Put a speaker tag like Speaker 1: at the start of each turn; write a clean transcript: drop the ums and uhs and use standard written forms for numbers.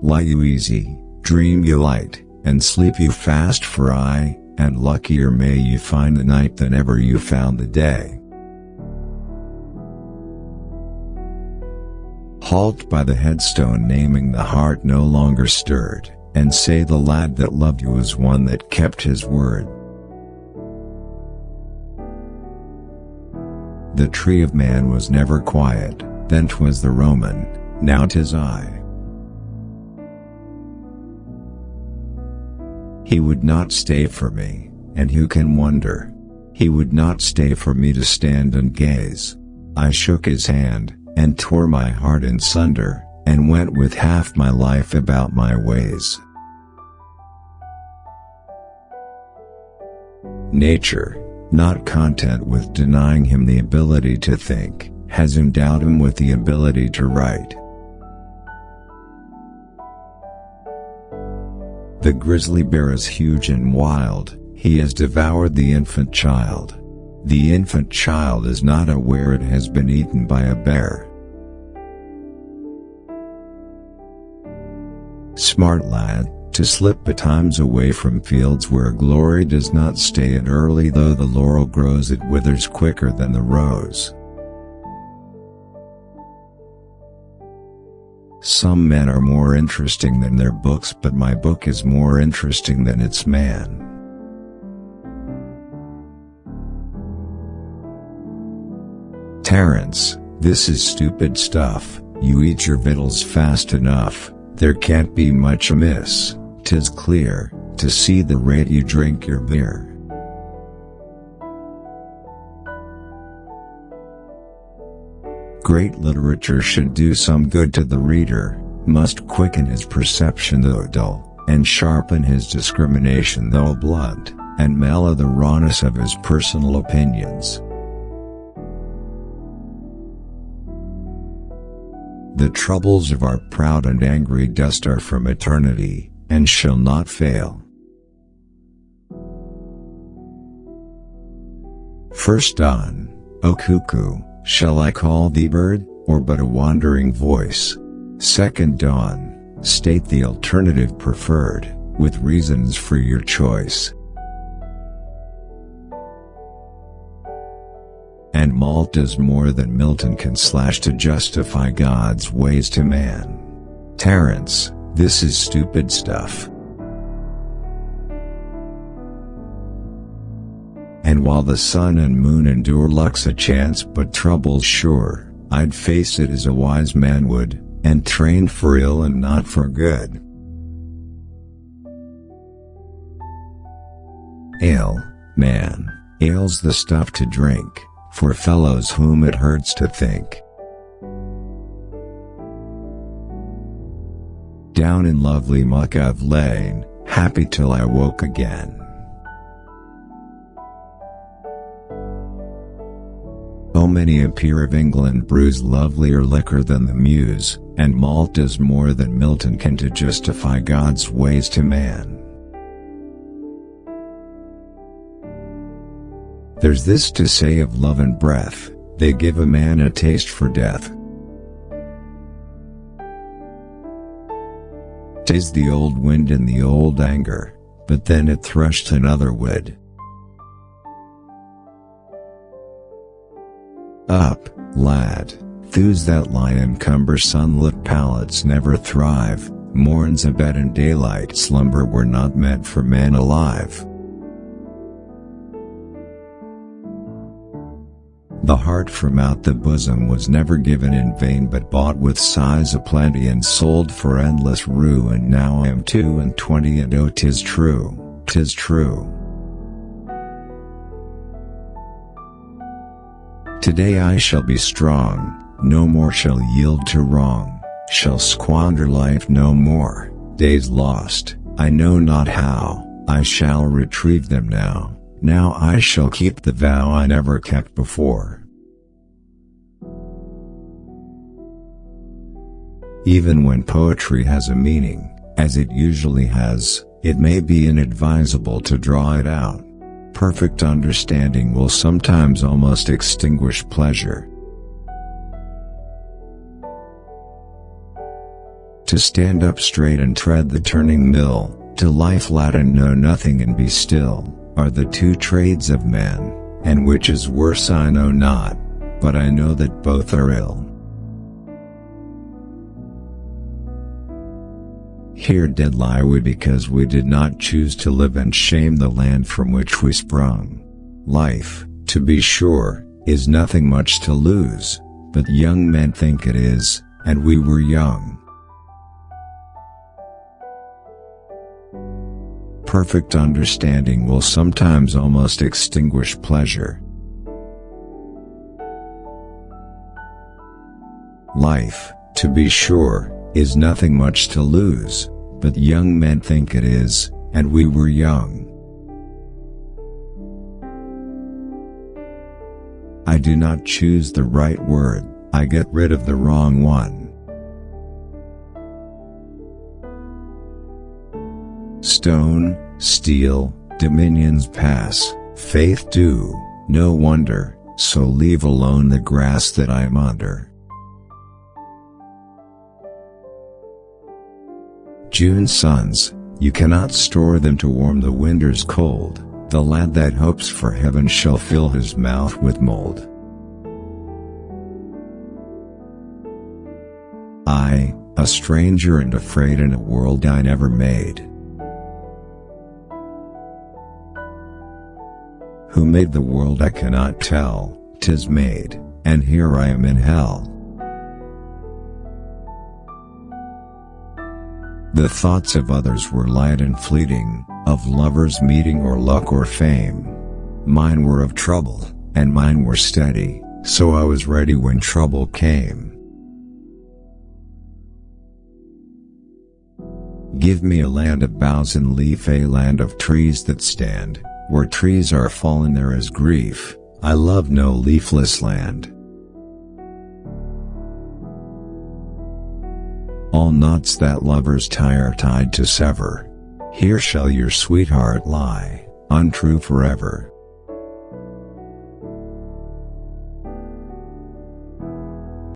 Speaker 1: Lie you easy, dream you light, and sleep you fast, for aye, and luckier may you find the night than ever you found the day. Halt by the headstone naming the heart no longer stirred, and say the lad that loved you was one that kept his word. The tree of man was never quiet, then 'twas the Roman, now 'tis I. He would not stay for me, and who can wonder? He would not stay for me to stand and gaze. I shook his hand, and tore my heart in sunder, and went with half my life about my ways. Nature, not content with denying him the ability to think, has endowed him with the ability to write. The grizzly bear is huge and wild, he has devoured the infant child. The infant child is not aware it has been eaten by a bear. Smart lad, to slip betimes away from fields where glory does not stay, and early though the laurel grows it withers quicker than the rose. Some men are more interesting than their books, but my book is more interesting than its man. Terence, this is stupid stuff, you eat your victuals fast enough, there can't be much amiss, 'tis clear, to see the rate you drink your beer. Great literature should do some good to the reader, must quicken his perception though dull, and sharpen his discrimination though blunt, and mellow the rawness of his personal opinions. The troubles of our proud and angry dust are from eternity, and shall not fail. First dawn, O cuckoo, shall I call thee bird, or but a wandering voice? Second dawn, state the alternative preferred, with reasons for your choice. And malt does more than Milton can slash to justify God's ways to man. Terence, this is stupid stuff. And while the sun and moon endure luck's a chance but trouble's sure, I'd face it as a wise man would, and train for ill and not for good. Ale, man, ale's the stuff to drink, for fellows whom it hurts to think. Down in lovely muck I've lain, happy till I woke again. Oh, many a peer of England brews lovelier liquor than the Muse, and malt does more than Milton can to justify God's ways to man. There's this to say of love and breath, they give a man a taste for death. 'Tis the old wind and the old anger, but then it thrushed another wood. Up, lad, thews that lie encumber sunlit palates never thrive, morns abed and daylight slumber were not meant for man alive. The heart from out the bosom was never given in vain but bought with sighs aplenty and sold for endless rue, and now I am 22 and oh 'tis true, 'tis true. Today I shall be strong, no more shall yield to wrong, shall squander life no more, days lost, I know not how, I shall retrieve them now. Now I shall keep the vow I never kept before. Even when poetry has a meaning, as it usually has, it may be inadvisable to draw it out. Perfect understanding will sometimes almost extinguish pleasure. To stand up straight and tread the turning mill, to lie flat and know nothing and be still, are the two trades of men, and which is worse I know not, but I know that both are ill. Here did lie we because we did not choose to live and shame the land from which we sprung. Life, to be sure, is nothing much to lose, but young men think it is, and we were young. Perfect understanding will sometimes almost extinguish pleasure. Life, to be sure, is nothing much to lose, but young men think it is, and we were young. I do not choose the right word, I get rid of the wrong one. Stone, steel, dominions pass, faith do, no wonder, so leave alone the grass that I am under. June suns, you cannot store them to warm the winter's cold, the lad that hopes for heaven shall fill his mouth with mold. I, a stranger and afraid in a world I never made. Who made the world I cannot tell, 'tis made, and here I am in hell. The thoughts of others were light and fleeting, of lovers meeting or luck or fame. Mine were of trouble, and mine were steady, so I was ready when trouble came. Give me a land of boughs and leaf, a land of trees that stand. Where trees are fallen there is grief, I love no leafless land. All knots that lovers tie are tied to sever. Here shall your sweetheart lie, untrue forever.